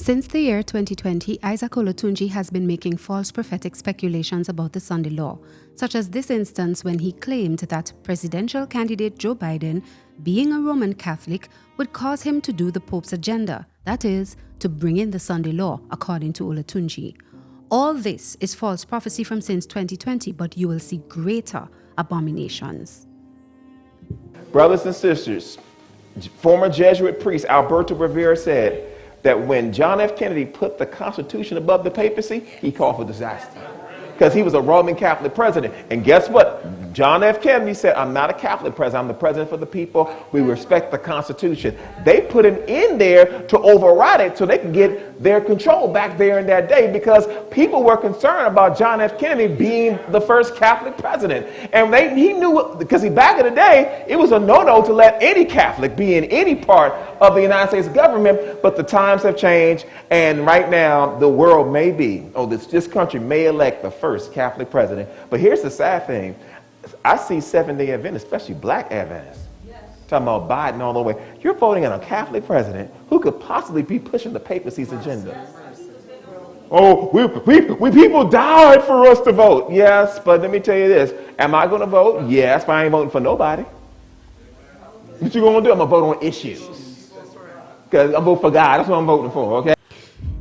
Since the year 2020, Isaac Olatunji has been making false prophetic speculations about the Sunday law, such as this instance when he claimed that presidential candidate Joe Biden, being a Roman Catholic, would cause him to do the Pope's agenda, that is, to bring in the Sunday law, according to Olatunji. All this is false prophecy from since 2020, but you will see greater abominations. Brothers and sisters, former Jesuit priest Alberto Rivera said that when John F. Kennedy put the Constitution above the papacy, he called for disaster. Because he was a Roman Catholic president. And guess what? John F. Kennedy said, I'm not a Catholic president. I'm the president for the people. We respect the Constitution. They put him in there to override it so they can get their control back there in that day, because people were concerned about John F. Kennedy being the first Catholic president. And he knew, because back in the day, it was a no-no to let any Catholic be in any part of the United States government. But the times have changed. And right now, the world may be, this country may elect the first Catholic president. But here's the sad thing. I see Seventh-day Adventists, especially black Adventists, talking about Biden all the way. You're voting on a Catholic president who could possibly be pushing the papacy's agenda. Oh, we people died for us to vote. Yes, but let me tell you this. Am I going to vote? Yes, but I ain't voting for nobody. What you going to do? I'm going to vote on issues. Because I'm voting for God. That's what I'm voting for, okay?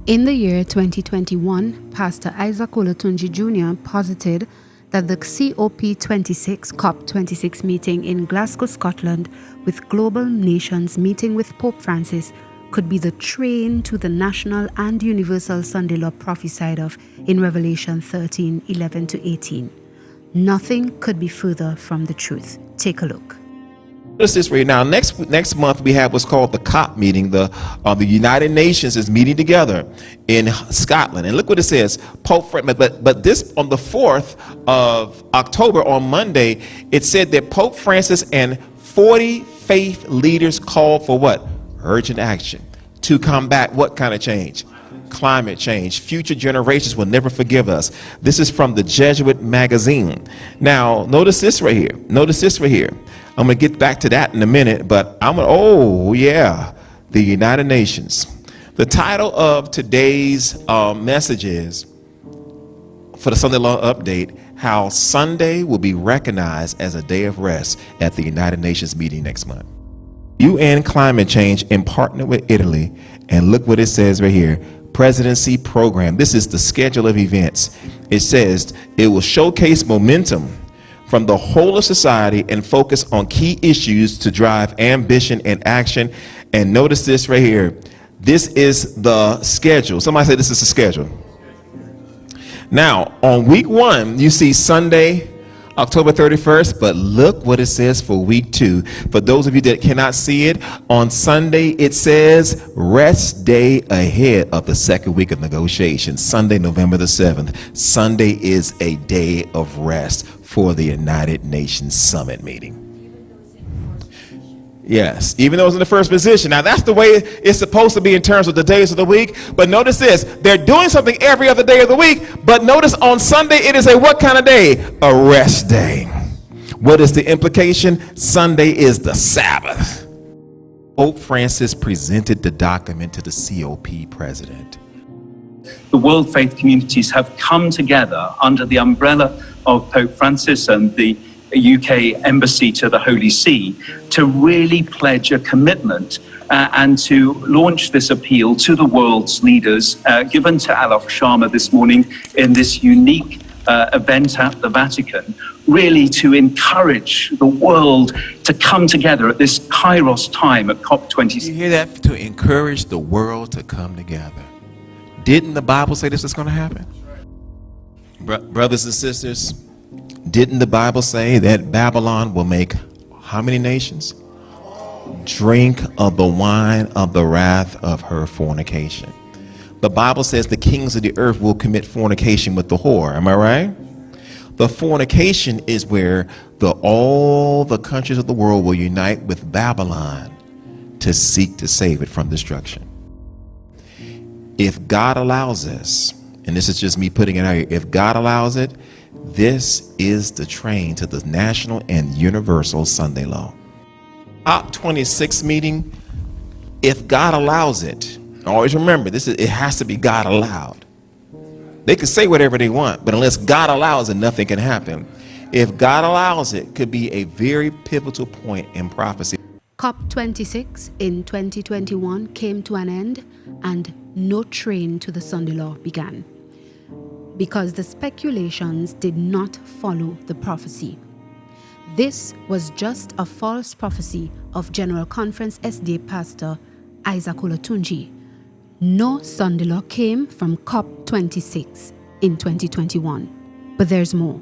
In the year 2021, Pastor Isaac Olatunji Jr. posited that the COP26 meeting in Glasgow, Scotland, with global nations meeting with Pope Francis, could be the train to the national and universal Sunday law prophesied of in Revelation 13:11-18. Nothing could be further from the truth. Take a look. Notice this right now. Next month we have what's called the COP meeting. The United Nations is meeting together in Scotland, and look what it says. Pope Francis. But this on the 4th of October, on Monday, it said that Pope Francis and 40 faith leaders called for what? Urgent action to combat what kind of change? Climate change. Future generations will never forgive us. This is from the Jesuit magazine. Now, notice this right here. Notice this right here. I'm going to get back to that in a minute, but the United Nations. The title of today's message is, for the Sunday Law Update, how Sunday will be recognized as a day of rest at the United Nations meeting next month. UN Climate Change in partner with Italy, and look what it says right here. Presidency program. This is the schedule of events. It says it will showcase momentum from the whole of society and focus on key issues to drive ambition and action. And notice this right here. This is the schedule. Somebody say this is the schedule. Now, on week 1, you see Sunday, October 31st, but look what it says for week 2. For those of you that cannot see it, on Sunday it says rest day ahead of the second week of negotiations. Sunday, November the 7th. Sunday is a day of rest for the United Nations Summit meeting. Yes, even though it's in the first position. Now that's the way it's supposed to be in terms of the days of the week. But notice this, they're doing something every other day of the week. But notice on Sunday it is a what kind of day? A rest day. What is the implication? Sunday is the Sabbath. Pope Francis presented the document to the COP president. The world faith communities have come together under the umbrella of Pope Francis and the UK Embassy to the Holy See to really pledge a commitment and to launch this appeal to the world's leaders, given to Alok Sharma this morning in this unique event at the Vatican, really to encourage the world to come together at this Kairos time at COP26. You hear that? To encourage the world to come together. Didn't the Bible say this is going to happen? Brothers and sisters, didn't the Bible say that Babylon will make how many nations drink of the wine of the wrath of her fornication? The Bible says the kings of the earth will commit fornication with the whore. Am I right? The fornication is where all the countries of the world will unite with Babylon to seek to save it from destruction. If God allows this, and this is just me putting it out here, if God allows it, this is the train to the national and universal Sunday law. COP26 meeting, if God allows it, Always remember, it has to be God allowed. They can say whatever they want, but unless God allows it, nothing can happen. If God allows it, it could be a very pivotal point in prophecy. COP26 in 2021 came to an end, and no train to the Sunday law began, because the speculations did not follow the prophecy. This was just a false prophecy of General Conference SDA Pastor Isaac Olatunji. No Sunday law came from COP26 in 2021. But there's more.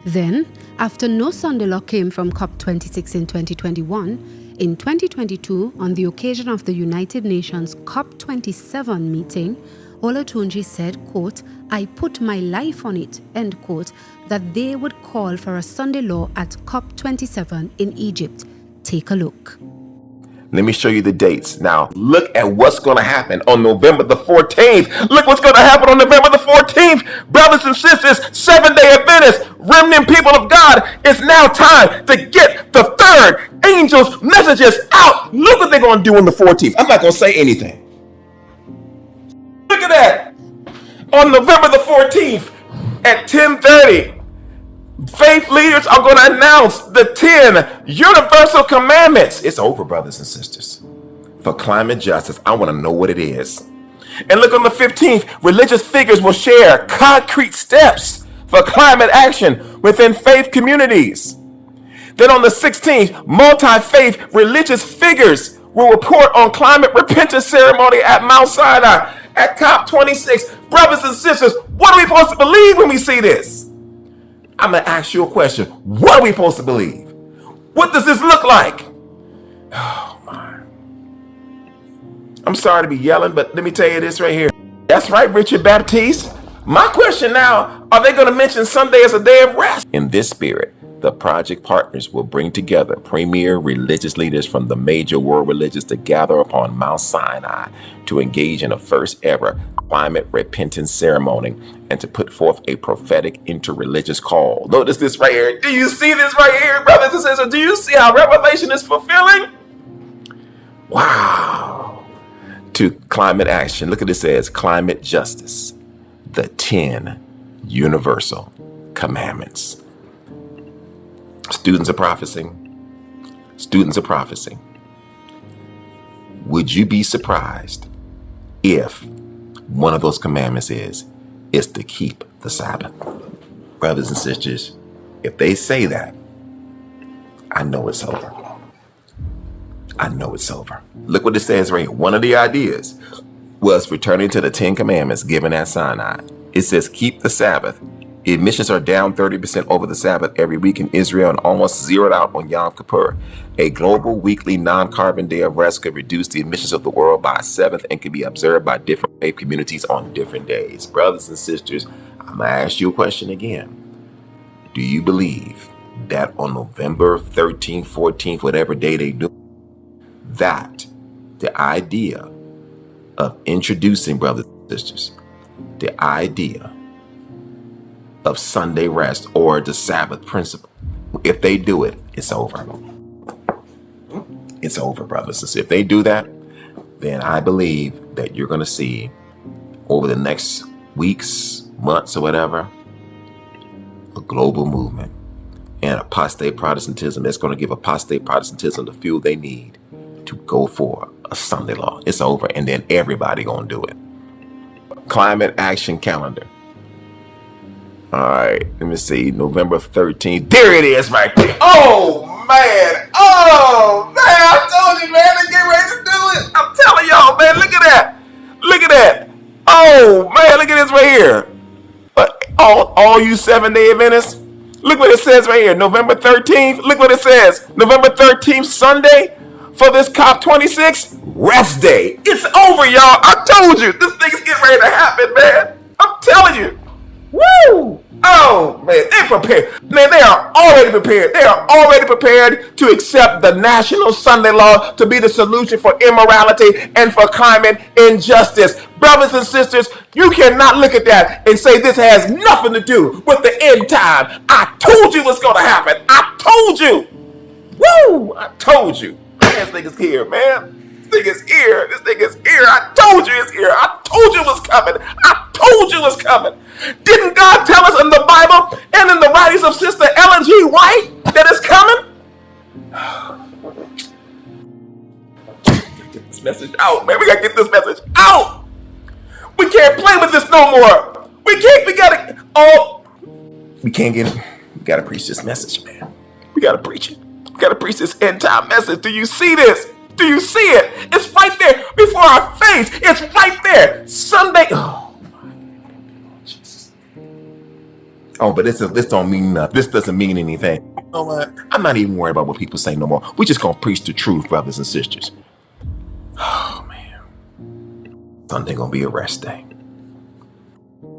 Then, after no Sunday law came from COP26 in 2021, in 2022, on the occasion of the United Nations COP27 meeting, Olatunji said, quote, "I put my life on it," end quote, that they would call for a Sunday law at COP27 in Egypt. Take a look. Let me show you the dates. Now, look at what's going to happen on November the 14th. Look what's going to happen on November the 14th. Brothers and sisters, Seventh-day Adventists, remnant people of God, it's now time to get the third angel's messages out. Look what they're going to do on the 14th. I'm not going to say anything. Look at that. On November the 14th at 10:30, faith leaders are going to announce the 10 universal commandments. It's over, brothers and sisters. For climate justice, I want to know what it is. And look, on the 15th, religious figures will share concrete steps for climate action within faith communities. Then on the 16th, multi-faith religious figures will report on climate repentance ceremony at Mount Sinai at COP26. Brothers and sisters, what are we supposed to believe when we see this? I'm going to ask you a question. What are we supposed to believe? What does this look like? Oh, my. I'm sorry to be yelling, but let me tell you this right here. That's right, Richard Baptiste. My question now, are they going to mention Sunday as a day of rest? In this spirit, the project partners will bring together premier religious leaders from the major world religions to gather upon Mount Sinai to engage in a first ever climate repentance ceremony and to put forth a prophetic interreligious call. Notice this right here. Do you see this right here, brothers and sisters? Do you see how Revelation is fulfilling? Wow. To climate action. Look at this, says climate justice, the 10 universal commandments. Students of prophecy. Students of prophecy. Would you be surprised if one of those commandments is to keep the Sabbath? Brothers and sisters, if they say that, I know it's over. I know it's over. Look what it says right here. One of the ideas was returning to the 10 commandments given at Sinai. It says, keep the Sabbath. Emissions are down 30% over the Sabbath every week in Israel and almost zeroed out on Yom Kippur. A global weekly non-carbon day of rest could reduce the emissions of the world by a seventh and can be observed by different faith communities on different days. Brothers and sisters, I'm going to ask you a question again. Do you believe that on November 13th, 14th, whatever day they do, that the idea of introducing, brothers and sisters, the idea of Sunday rest or the Sabbath principle, if they do it, it's over. It's over, brothers and sisters. If they do that, then I believe that you're going to see over the next weeks, months, or whatever, a global movement and apostate Protestantism that's going to give apostate Protestantism the fuel they need to go for a Sunday law. It's over, and then everybody going to do it. Climate action calendar. All right, let me see. November 13th. There it is right there. Oh, man. Oh, man. I told you, man. They're getting ready to do it. I'm telling y'all, man. Look at that. Look at that. Oh, man. Look at this right here. All you 7-day Adventists, look what it says right here. November 13th. Look what it says. November 13th, Sunday, for this COP26 rest day. It's over, y'all. I told you. This thing is getting ready to happen, man. I'm telling you. Woo! Oh, man, they're prepared. Man, they are already prepared. They are already prepared to accept the national Sunday law to be the solution for immorality and for climate injustice. Brothers and sisters, you cannot look at that and say this has nothing to do with the end time. I told you what's going to happen. I told you. Woo! I told you. Man, this nigga's here, man. thing is here. This thing is here. I told you it's here. I told you it was coming. I told you it was coming. Didn't God tell us in the Bible and in the writings of Sister Ellen G. White that it's coming? Get this message out, man. We gotta get this message out. We can't play with this no more. We can't get it. We gotta preach this message, man. We gotta preach it. We gotta preach this end time message. Do you see this? Do you see it? It's right there before our face. It's right there. Sunday. Oh my Jesus. Oh, but this don't mean nothing. This doesn't mean anything. You know what? I'm not even worried about what people say no more. We just gonna preach the truth, brothers and sisters. Oh man. Sunday gonna be a rest day.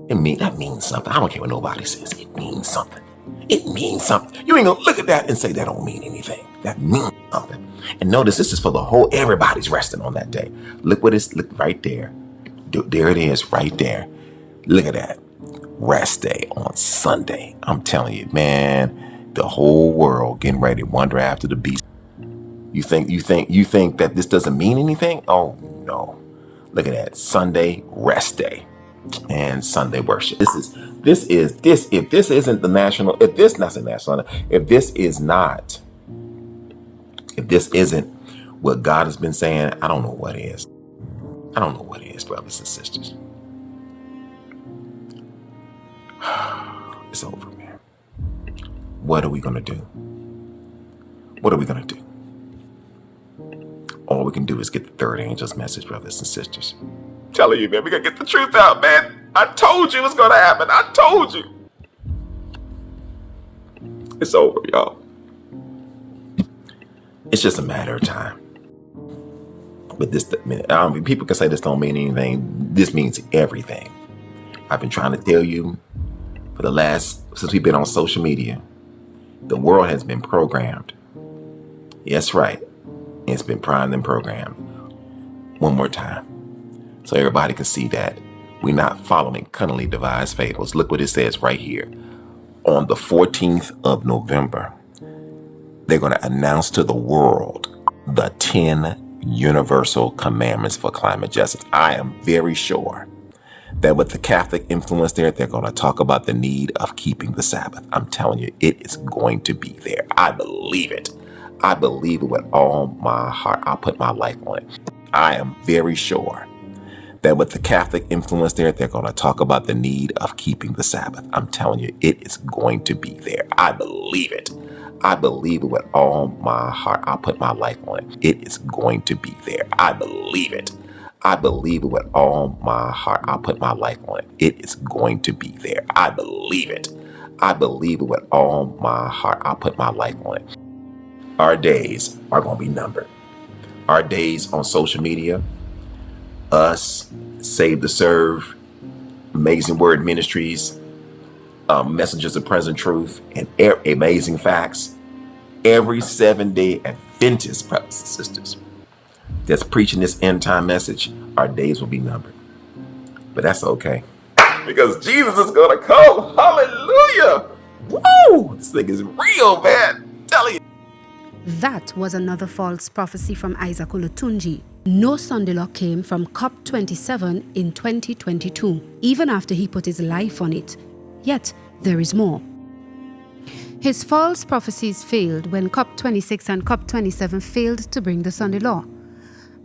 That means something. I don't care what nobody says. It means something. It means something. You ain't gonna look at that and say that don't mean anything. That means something. And notice this is for the whole, everybody's resting on that day. Look right there. There it is right there. Look at that. Rest day on Sunday. I'm telling you, man, the whole world getting ready to wander after the beast. You think that this doesn't mean anything? Oh no. Look at that. Sunday rest day and Sunday worship. If this isn't what God has been saying, I don't know what is. I don't know what is, brothers and sisters. It's over, man. What are we gonna do? What are we gonna do? All we can do is get the third angel's message, brothers and sisters. I'm telling you, man, we gotta get the truth out, man. I told you it was gonna happen. I told you. It's over, y'all. It's just a matter of time. But people can say this don't mean anything. This means everything. I've been trying to tell you since we've been on social media, the world has been programmed. Yes, right. It's been primed and programmed. One more time. So everybody can see that we're not following cunningly devised fables. Look what it says right here. On the 14th of November, they're going to announce to the world the 10 universal commandments for climate justice. I am very sure that with the Catholic influence there, they're going to talk about the need of keeping the Sabbath. I'm telling you, it is going to be there. I believe it. I believe it with all my heart. I'll put my life on it. I am very sure that with the Catholic influence there, they're going to talk about the need of keeping the Sabbath. I'm telling you, it is going to be there. I believe it. I believe it with all my heart. I'll put my life on it. It is going to be there. I believe it. I believe it with all my heart. I'll put my life on it. It is going to be there. I believe it. I believe it with all my heart. I'll put my life on it. Our days are going to be numbered. Our days on social media, us, Save to Serve, Amazing Word Ministries, Messengers of Present Truth, and Amazing Facts. Every 7-day Adventist, brothers and sisters, that's preaching this end time message, our days will be numbered. But that's okay, because Jesus is going to come. Hallelujah. Woo! This thing is real, man. I'm telling you. That was another false prophecy from Isaac Olatunji. No Sunday law came from COP27 in 2022, even after he put his life on it. Yet, there is more. His false prophecies failed when COP26 and COP27 failed to bring the Sunday law.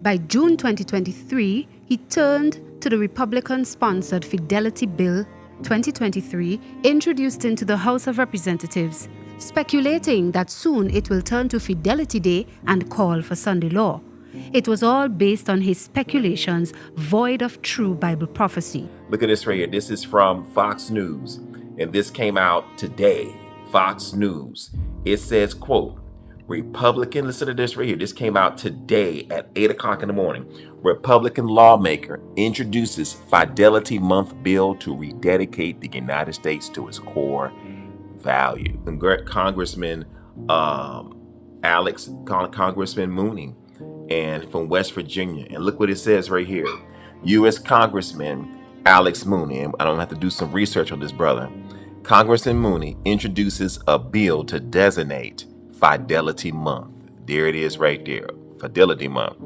By June 2023, he turned to the Republican-sponsored Fidelity Bill 2023, introduced into the House of Representatives, speculating that soon it will turn to Fidelity Day and call for Sunday law. It was all based on his speculations, void of true Bible prophecy. Look at this right here. This is from Fox News, and this came out today. Fox News. It says, quote, Republican, listen to this right here. This came out today at 8 o'clock in the morning. Republican lawmaker introduces Fidelity Month bill to rededicate the United States to its core value. Congressman Congressman Mooney, and from West Virginia. And look what it says right here. U.S. Congressman Alex Mooney, and I don't have to do some research on this brother. Congressman Mooney introduces a bill to designate Fidelity Month. There it is right there, Fidelity Month.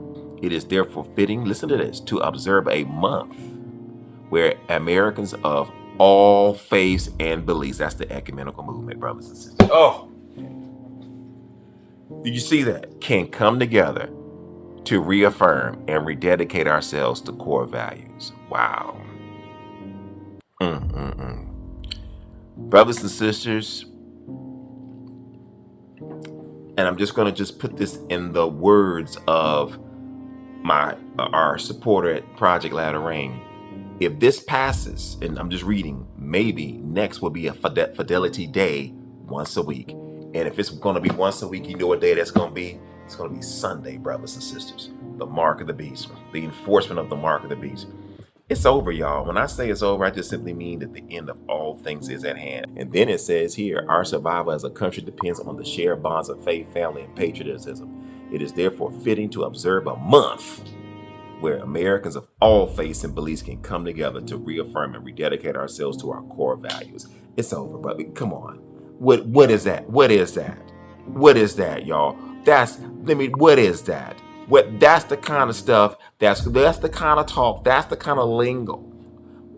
It is therefore fitting, listen to this, to observe a month where Americans of all faiths and beliefs, that's the ecumenical movement, brothers and sisters. Oh, do you see that? Can come together to reaffirm and rededicate ourselves to core values. Wow. Brothers and sisters, and I'm just going to just put this in the words of our supporter at Project Latter Rain. If this passes, and I'm just reading, maybe next will be a Fidelity Day once a week. And if it's going to be once a week, you know what day that's going to be? It's going to be Sunday, brothers and sisters. The mark of the beast, the enforcement of the mark of the beast. It's over, y'all. When I say it's over, I just simply mean that the end of all things is at hand. And then it says here, our survival as a country depends on the shared bonds of faith, family, and patriotism. It is therefore fitting to observe a month where Americans of all faiths and beliefs can come together to reaffirm and rededicate ourselves to our core values. It's over, brother. Come on. What is that? What is that? What is that, y'all? What is that? That's the kind of stuff, that's the kind of talk, that's the kind of lingo.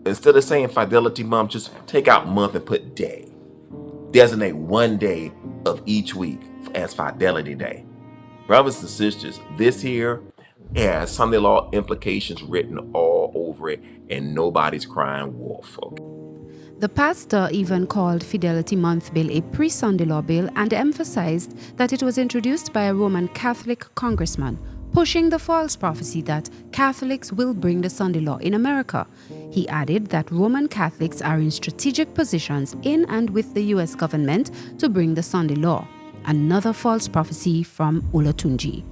Instead of saying Fidelity Month, just take out month and put day. Designate one day of each week as Fidelity Day. Brothers and sisters, this here has Sunday law implications written all over it, and nobody's crying wolf. Okay? The pastor even called Fidelity Month Bill a pre-Sunday law bill and emphasized that it was introduced by a Roman Catholic congressman, pushing the false prophecy that Catholics will bring the Sunday law in America. He added that Roman Catholics are in strategic positions in and with the U.S. government to bring the Sunday law. Another false prophecy from Olatunji.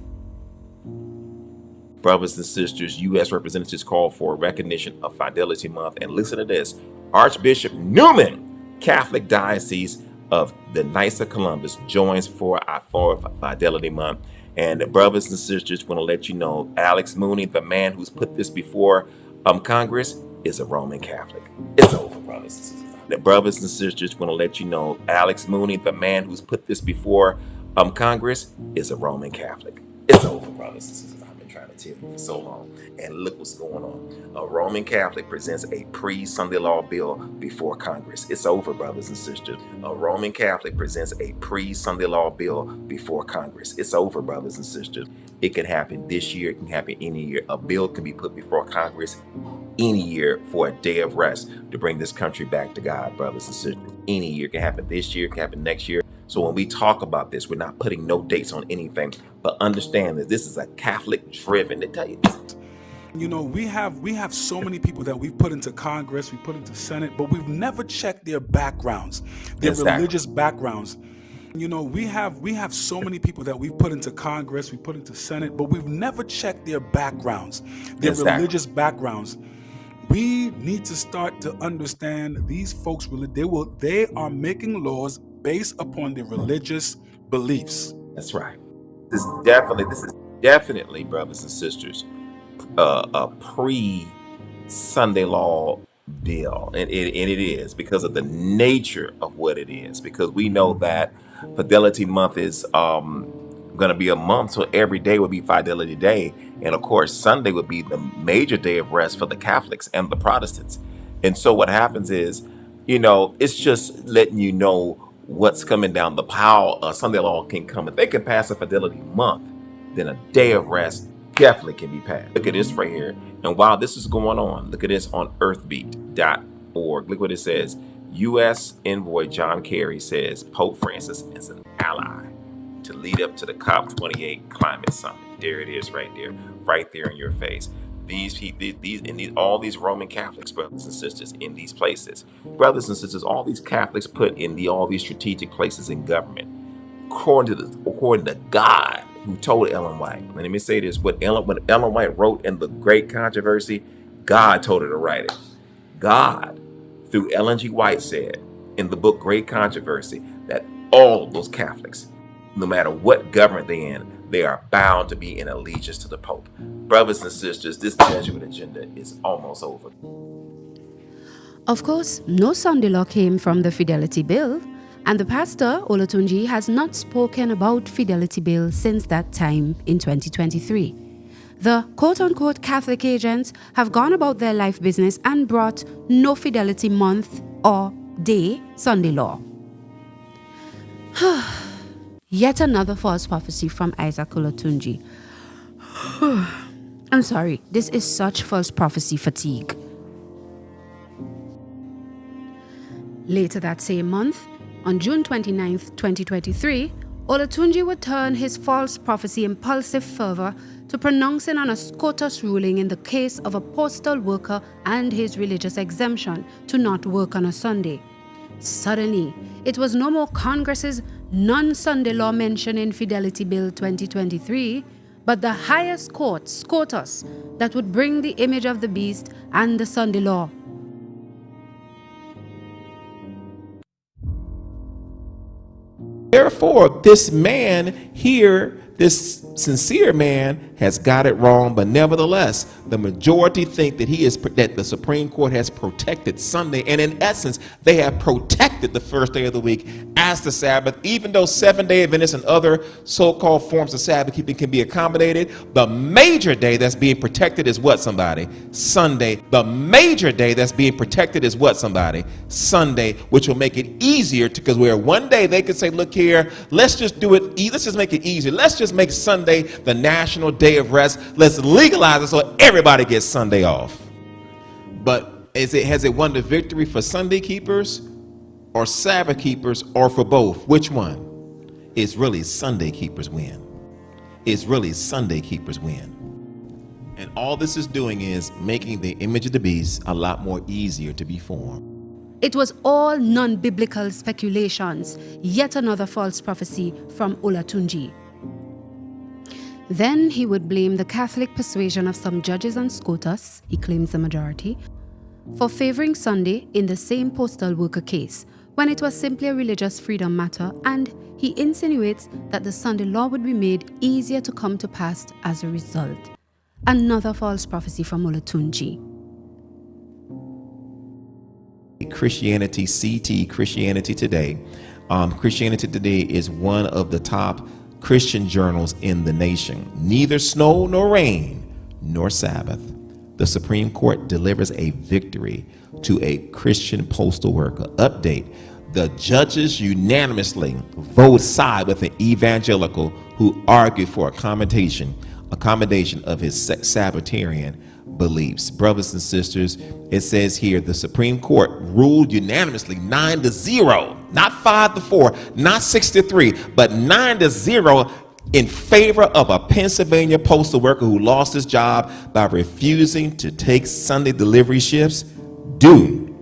Brothers and sisters, U.S. representatives called for recognition of Fidelity Month. And listen to this. Archbishop Newman, Catholic Diocese of the Knights of Columbus, joins for Fidelity Month. And brothers and sisters, want to let you know, Alex Mooney, the man who's put this before Congress, is a Roman Catholic. It's over, brothers and sisters. The brothers and sisters, want to let you know, Alex Mooney, the man who's put this before Congress, is a Roman Catholic. It's over, brothers and sisters. I've been trying to tell you for so long. And look what's going on. A Roman Catholic presents a pre-Sunday law bill before Congress. It's over, brothers and sisters. A Roman Catholic presents a pre-Sunday law bill before Congress. It's over, brothers and sisters. It can happen this year. It can happen any year. A bill can be put before Congress any year for a day of rest to bring this country back to God, brothers and sisters. Any year. It can happen this year. It can happen next year. So when we talk about this, we're not putting no dates on anything, but understand that this is a Catholic driven. To tell you this. You know, we have so many people that we've put into Congress, we put into Senate, but we've never checked their backgrounds, their religious backgrounds. You know, we have so many people that we've put into Congress, we put into Senate, but we've never checked their backgrounds, their religious backgrounds. We need to start to understand these folks, they are making laws based upon their religious beliefs. That's right. This is definitely, brothers and sisters, a pre-Sunday law bill, and it is because of the nature of what it is. Because we know that Fidelity Month is going to be a month, so every day would be Fidelity Day, and of course Sunday would be the major day of rest for the Catholics and the Protestants. And so what happens is, you know, it's just letting you know what's coming down the pile. Sunday law can come. If they can pass a Fidelity Month, then a day of rest definitely can be passed. Look at this right here. And while this is going on, look at this on earthbeat.org. Look what it says. U.S. envoy John Kerry says Pope Francis is an ally to lead up to the COP28 climate summit. There it is right there in your face. All these Roman Catholics, brothers and sisters, in these places, brothers and sisters, all these Catholics put in all these strategic places in government, according to God, who told Ellen White. And let me say this: when Ellen White wrote in the Great Controversy, God told her to write it. God, through Ellen G. White, said in the book Great Controversy that all of those Catholics, no matter what government they're in, they are bound to be in allegiance to the Pope. Brothers and sisters, this Jesuit agenda is almost over. Of course, no Sunday law came from the Fidelity Bill, and the pastor, Olatunji, has not spoken about Fidelity Bill since that time in 2023. The quote-unquote Catholic agents have gone about their life business and brought no fidelity month or day Sunday law. Yet another false prophecy from Isaac Olatunji. I'm sorry, this is such false prophecy fatigue. Later that same month, on June 29, 2023, Olatunji would turn his false prophecy impulsive fervor to pronouncing on a SCOTUS ruling in the case of a postal worker and his religious exemption to not work on a Sunday. Suddenly, it was no more Congress's non-Sunday law mentioned in Fidelity Bill 2023, but the highest court, SCOTUS, that would bring the image of the beast and the Sunday law. Therefore, this man here, this sincere man, has got it wrong, but nevertheless, the majority think that the Supreme Court has protected Sunday, and in essence, they have protected the first day of the week as the Sabbath, even though Seventh-day Adventists and other so-called forms of Sabbath keeping can be accommodated. The major day that's being protected is what, somebody? Sunday. The major day that's being protected is what, somebody? Sunday, which will make it easier because where one day they could say, look here, let's just do it, let's just make it easier. Let's just make Sunday the national day of rest. Let's legalize it so everybody gets Sunday off. But has it won the victory for Sunday keepers or Sabbath keepers or for both? Which one? It's really Sunday keepers win. It's really Sunday keepers win. And all this is doing is making the image of the beast a lot more easier to be formed. It was all non-biblical speculations, yet another false prophecy from Olatunji. Then he would blame the Catholic persuasion of some judges and SCOTUS, he claims the majority, for favoring Sunday in the same postal worker case, when it was simply a religious freedom matter, and he insinuates that the Sunday law would be made easier to come to pass as a result. Another false prophecy from Olatunji. Christianity, CT, Christianity Today. Christianity Today is one of the top Christian journals in the nation. Neither snow nor rain nor Sabbath. The Supreme Court delivers a victory to a Christian postal worker. Update. The judges unanimously vote side with an evangelical who argued for accommodation of his Sabbatarian beliefs. Brothers and sisters, it says here the Supreme Court ruled unanimously 9-0, not 5-4, not 6-3, but 9-0 in favor of a Pennsylvania postal worker who lost his job by refusing to take Sunday delivery shifts due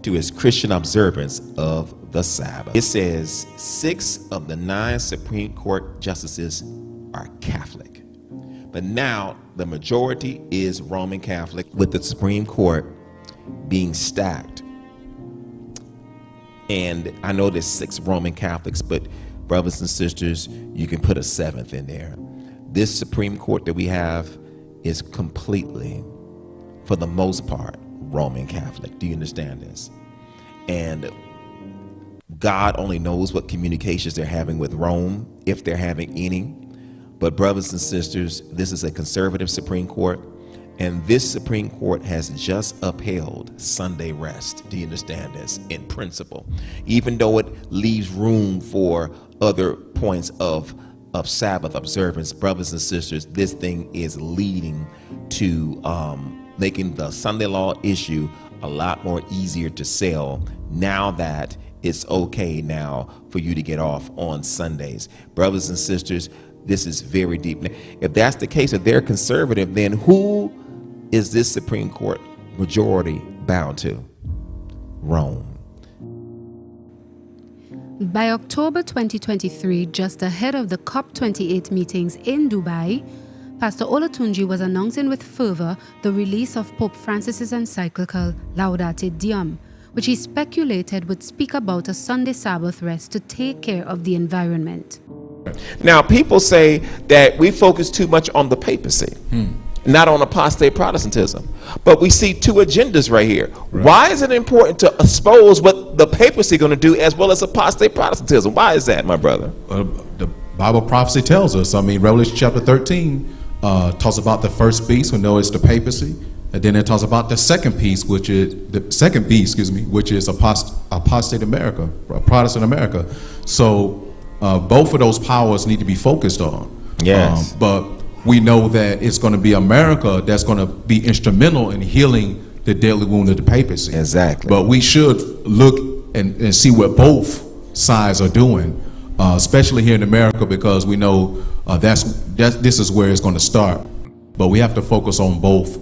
to his Christian observance of the Sabbath. It says 6 of the 9 Supreme Court justices are Catholic. But now the majority is Roman Catholic, with the Supreme Court being stacked. And I know there's 6 Roman Catholics, but brothers and sisters, you can put a 7th in there. This Supreme Court that we have is completely, for the most part, Roman Catholic. Do you understand this? And God only knows what communications they're having with Rome, if they're having any. But brothers and sisters, this is a conservative Supreme Court, and this Supreme Court has just upheld Sunday rest. Do you understand this? In principle, even though it leaves room for other points of Sabbath observance, brothers and sisters, this thing is leading to making the Sunday law issue a lot more easier to sell now that it's okay now for you to get off on Sundays. Brothers and sisters, this is very deep. If that's the case, if they're conservative, then who is this Supreme Court majority bound to? Rome. By October 2023, just ahead of the COP28 meetings in Dubai, Pastor Olatunji was announcing with fervor the release of Pope Francis's encyclical Laudate Deum, which he speculated would speak about a Sunday Sabbath rest to take care of the environment. Now, people say that we focus too much on the papacy, not on apostate Protestantism. But we see 2 agendas right here. Right. Why is it important to expose what the papacy going to do as well as apostate Protestantism? Why is that, my brother? The Bible prophecy tells us, Revelation chapter 13 talks about the first beast, we know it's the papacy, and then it talks about the second beast, which is apostate America, Protestant America. So both of those powers need to be focused on. Yes. But we know that it's going to be America that's going to be instrumental in healing the deadly wound of the papacy. Exactly. But we should look and see what both sides are doing, especially here in America, because we know this is where it's going to start. But we have to focus on both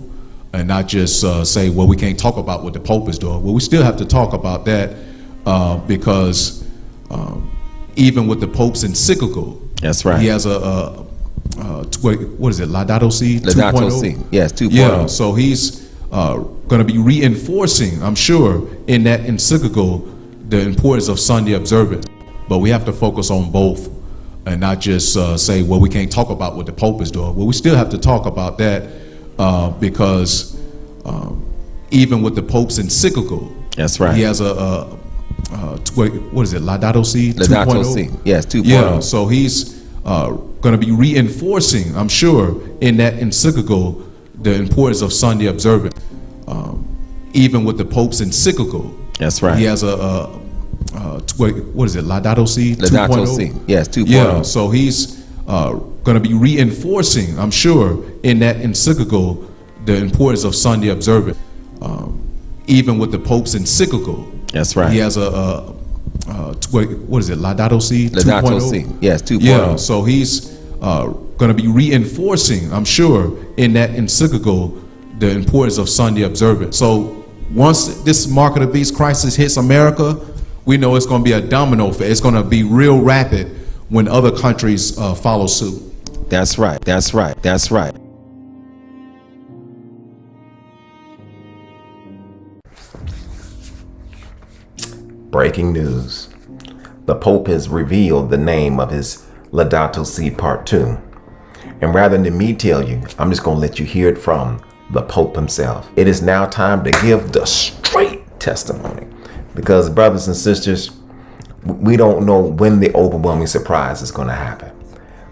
and not just say, well, we can't talk about what the Pope is doing. Well, we still have to talk about that because even with the Pope's encyclical, that's right. He has what is it, Laudato Si? Laudato Si, yes, 2.0. Yeah, so he's going to be reinforcing, I'm sure, in that encyclical, the importance of Sunday observance. But we have to focus on both and not just say, well, we can't talk about what the Pope is doing. Well, we still have to talk about that because even with the Pope's encyclical, that's right. He has what is it, Laudato Si? Laudato Si, yes, 2.0. Yeah, so he's going to be reinforcing, I'm sure, in that encyclical, the importance of Sunday observance. Even with the Pope's encyclical, that's right. He has what is it, Laudato Si? Laudato Si, yes, 2.0. Yeah, so he's going to be reinforcing, I'm sure, in that encyclical, the importance of Sunday observance. Even with the Pope's encyclical, that's right. He has what is it, Laudato Si? Laudato Si, yes, 2.0. Yeah, so he's going to be reinforcing, I'm sure, in that encyclical, the importance of Sunday observance. So once this mark of the beast crisis hits America, we know it's going to be a domino effect. It's going to be real rapid when other countries follow suit. That's right. That's right. That's right. Breaking news. The Pope has revealed the name of his Laudato Si Part 2. And rather than me tell you, I'm just going to let you hear it from the Pope himself. It is now time to give the straight testimony. Because, brothers and sisters, we don't know when the overwhelming surprise is going to happen.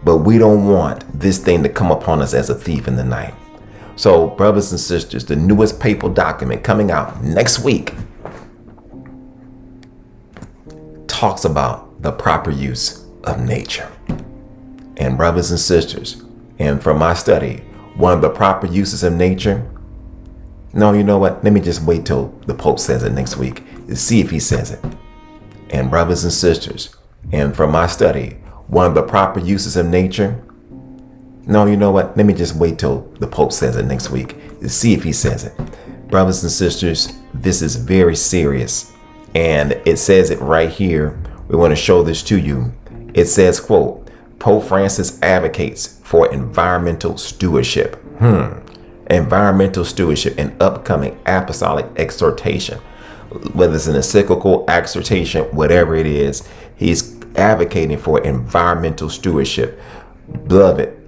But we don't want this thing to come upon us as a thief in the night. So, brothers and sisters, the newest papal document coming out next week talks about the proper use of nature. And brothers and sisters, and from my study, one of the proper uses of nature, no, you know what? Let me just wait till the Pope says it next week to see if he says it. And brothers and sisters, and from my study, one of the proper uses of nature, no, you know what? Let me just wait till the Pope says it next week to see if he says it. Brothers and sisters, this is very serious. And it says it right here. We want to show this to you. It says, quote, Pope Francis advocates for environmental stewardship. Environmental stewardship, an upcoming apostolic exhortation. Whether it's an encyclical exhortation, whatever it is, he's advocating for environmental stewardship. Beloved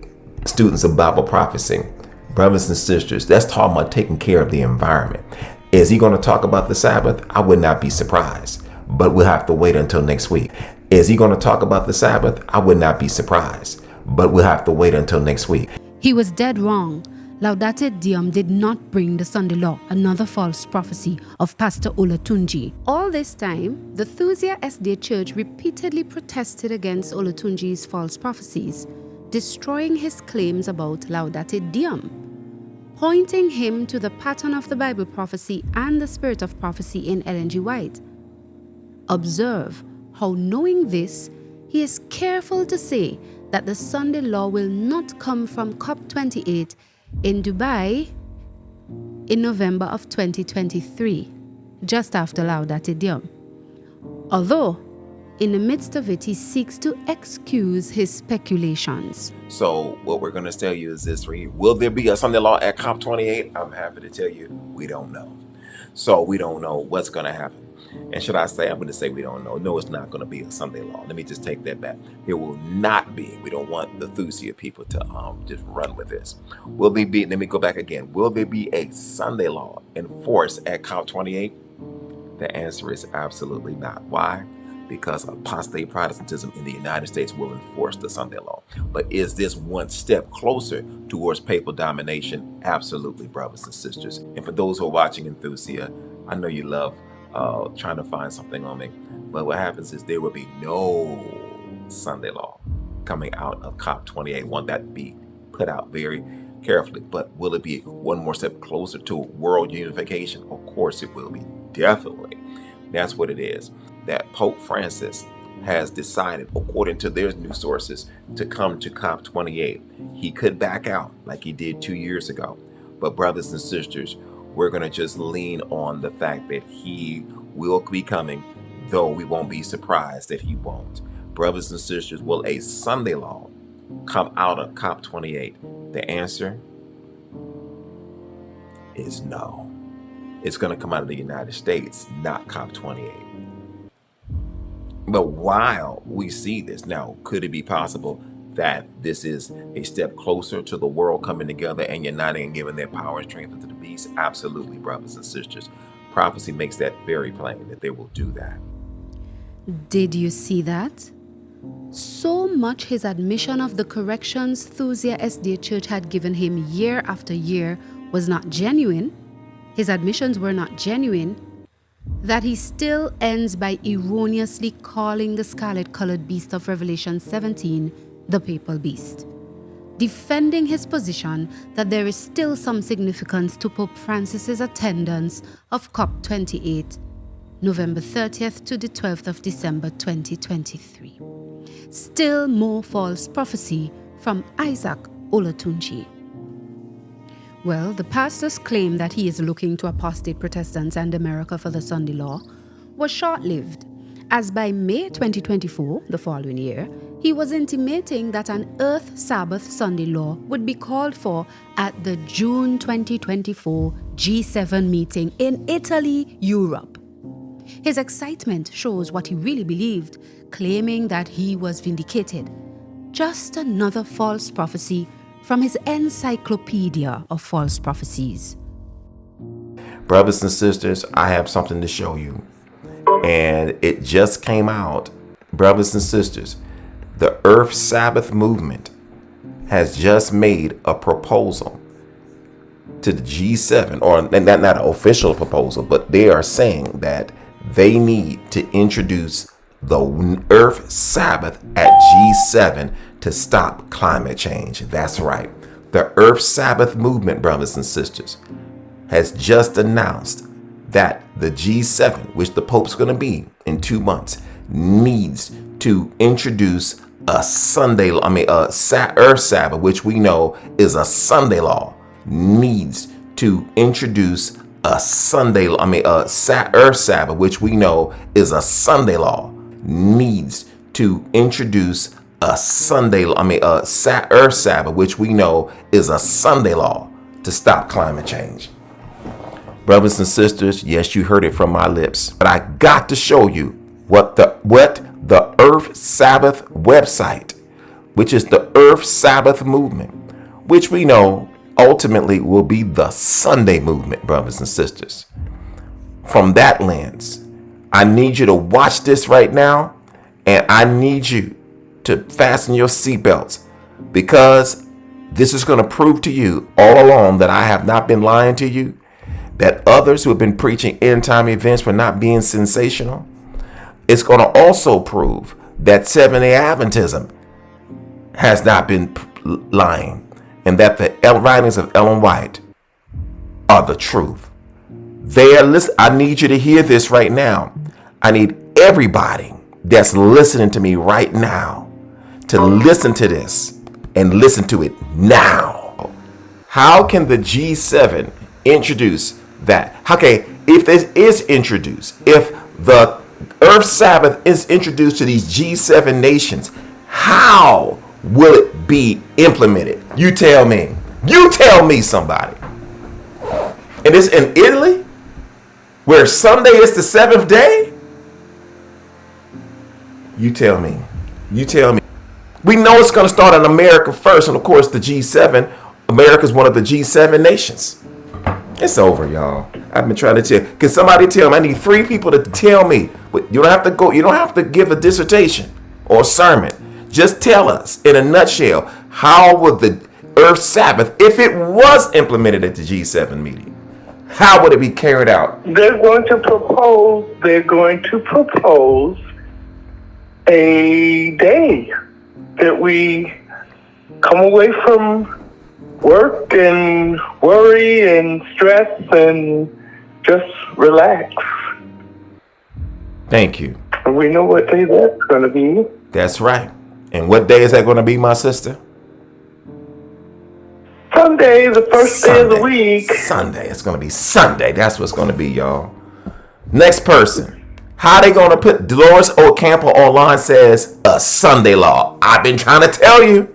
students of Bible prophecy, brothers and sisters, that's talking about taking care of the environment. Is he going to talk about the Sabbath? I would not be surprised, but we'll have to wait until next week. Is he going to talk about the Sabbath? I would not be surprised, but we'll have to wait until next week. He was dead wrong. Laudate Deum did not bring the Sunday law, another false prophecy of Pastor Olatunji. All this time, the Thusia SD Church repeatedly protested against Olatunji's false prophecies, destroying his claims about Laudate Deum, pointing him to the pattern of the Bible prophecy and the spirit of prophecy in Ellen G. White. Observe how, knowing this, he is careful to say that the Sunday law will not come from COP28 in Dubai in November of 2023, just after Laudate Deum. Although, in the midst of it, he seeks to excuse his speculations. So what we're going to tell you is this right here. Will there be a Sunday law at COP28? I'm happy to tell you we don't know. So we don't know what's going to happen. And should I say, I'm going to say we don't know. No, it's not going to be a Sunday law. Let me just take that back. There will not be. We don't want the Thusia people to just run with this. Will there be, let me go back again. Will there be a Sunday law enforced at COP28? The answer is absolutely not. Why? because apostate Protestantism in the United States will enforce the Sunday law. But is this one step closer towards papal domination? Absolutely, brothers and sisters. And for those who are watching Enthusia, I know you love trying to find something on me, but what happens is there will be no Sunday law coming out of COP28. Want that to be put out very carefully. But will it be one more step closer to world unification? Of course it will be, definitely. That's what it is. That Pope Francis has decided, according to their new sources, to come to COP28. He could back out like he did 2 years ago. But brothers and sisters, we're going to just lean on the fact that he will be coming, though we won't be surprised that he won't. Brothers and sisters, will a Sunday law come out of COP28? The answer is no. It's going to come out of the United States, not COP28. But while we see this now, could it be possible that this is a step closer to the world coming together and uniting and giving their power and strength to the beast? Absolutely, brothers and sisters. Prophecy makes that very plain, that they will do that. Did you see that? So much his admission of the corrections Thusia SDA Church had given him year after year was not genuine. His admissions were not genuine, that he still ends by erroneously calling the scarlet-colored beast of Revelation 17 the papal beast, defending his position that there is still some significance to Pope Francis's attendance of COP28, November 30th to the 12th of December 2023. Still more false prophecy from Isaac Olatunji. Well, the pastor's claim that he is looking to apostate Protestants and America for the Sunday law was short-lived, as by May 2024, the following year, he was intimating that an Earth Sabbath Sunday law would be called for at the June 2024 G7 meeting in Italy, Europe. His excitement shows what he really believed, claiming that he was vindicated. Just another false prophecy from his Encyclopedia of False Prophecies. Brothers and sisters, I have something to show you. And it just came out. Brothers and sisters, the Earth Sabbath movement has just made a proposal to the G7, or not an official proposal, but they are saying that they need to introduce the Earth Sabbath at G7 to stop climate change. That's right. The Earth Sabbath movement, brothers and sisters, has just announced that the G7, which the Pope's going to be in 2 months, needs to introduce a Earth Sabbath, which we know is a Sunday law, needs to introduce a Earth Sabbath, which we know is a Sunday law, needs to introduce a Earth Sabbath, which we know is a Sunday law to stop climate change. Brothers and sisters, yes, you heard it from my lips, but I got to show you what the Earth Sabbath website, which is the Earth Sabbath movement, which we know ultimately will be the Sunday movement, brothers and sisters. From that lens, I need you to watch this right now, and I need you to fasten your seatbelts, because this is going to prove to you all along that I have not been lying to you, that others who have been preaching end time events were not being sensational. It's going to also prove that Seventh-day Adventism has not been lying, and that the writings of Ellen White are the truth. I need you to hear this right now. I need everybody that's listening to me right now to listen to this, and listen to it now. How can the G7 introduce that? Okay, if this is introduced, if the Earth Sabbath is introduced to these G7 nations, how will it be implemented? You tell me. You tell me, somebody. And it's in Italy, where Sunday is the seventh day? You tell me. You tell me. We know it's going to start in America first, and of course the G7. America is one of the G7 nations. It's over, y'all. I've been trying to tell. Can somebody tell me? I need 3 people to tell me. But you don't have to go. You don't have to give a dissertation or a sermon. Just tell us in a nutshell, how would the Earth Sabbath, if it was implemented at the G7 meeting, how would it be carried out? They're going to propose a day that we come away from work and worry and stress and just relax. Thank you. And we know what day that's going to be. That's right. And what day is that going to be, my sister? Sunday, the first day of the week. Sunday. It's going to be Sunday. That's what's going to be, y'all. Next person. How they going to put Dolores Ocampo online says a Sunday law. I've been trying to tell you.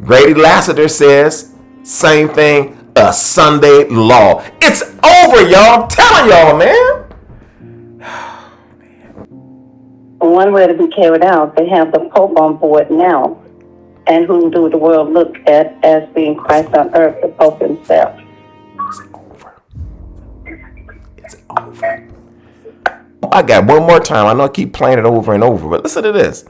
Grady Lassiter says same thing, a Sunday law. It's over, y'all. I'm telling y'all, man. One way to be carried out, they have the Pope on board now. And whom do the world look at as being Christ on earth, the Pope himself? It's over. It's over. I got one more time. I know I keep playing it over and over, but listen to this.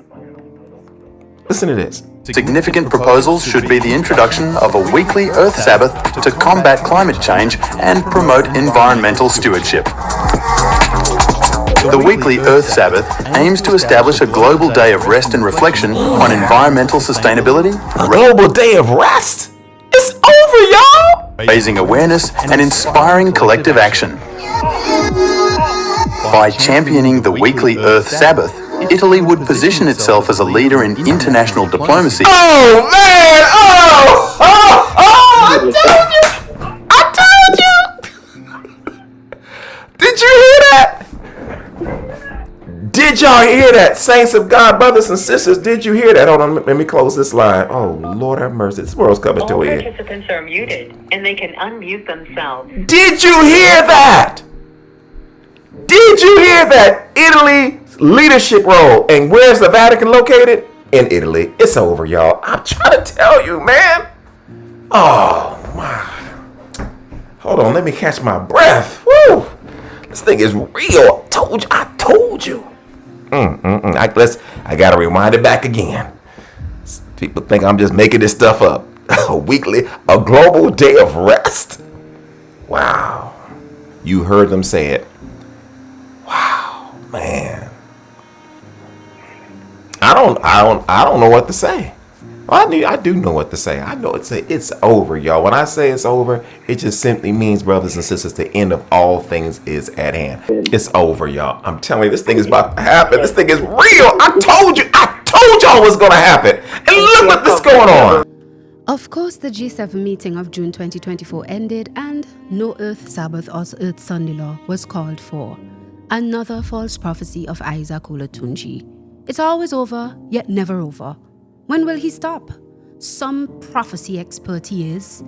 Listen to this. Significant proposals should be the introduction of a weekly Earth Sabbath to combat climate change and promote environmental stewardship. The weekly Earth Sabbath aims to establish a global day of rest and reflection on environmental sustainability, A global day of rest? It's over, y'all. raising awareness, and inspiring collective action. By championing the weekly Earth Sabbath, Italy would position itself as a leader in international diplomacy. Oh, man. I told you. I told you. Did you hear that? Did y'all hear that? Saints of God, brothers and sisters, did you hear that? Hold on, let me close this line. Oh, Lord have mercy. This world's coming to All an end. participants are muted, and they can unmute themselves. Did you hear that? Did you hear that? Italy leadership role. And where's the Vatican located? In Italy. It's over, y'all. I'm trying to tell you, man. Oh, my. Hold on, let me catch my breath. Woo. This thing is real. I told you. I gotta rewind it back again. People think I'm just making this stuff up. A global day of rest. Wow. You heard them say it. Wow, man. I don't know what to say. I do know what to say. I know it's over, y'all. When I say it's over, it just simply means, brothers and sisters, the end of all things is at hand. It's over, y'all. I'm telling you, this thing is about to happen. This thing is real. I told y'all what's going to happen. And look what this going on. Of course, the G7 meeting of June 2024 ended and no Earth Sabbath or Earth Sunday law was called for. Another false prophecy of Isaac Olatunji. It's always over, yet never over. When will he stop? Some prophecy expert he is,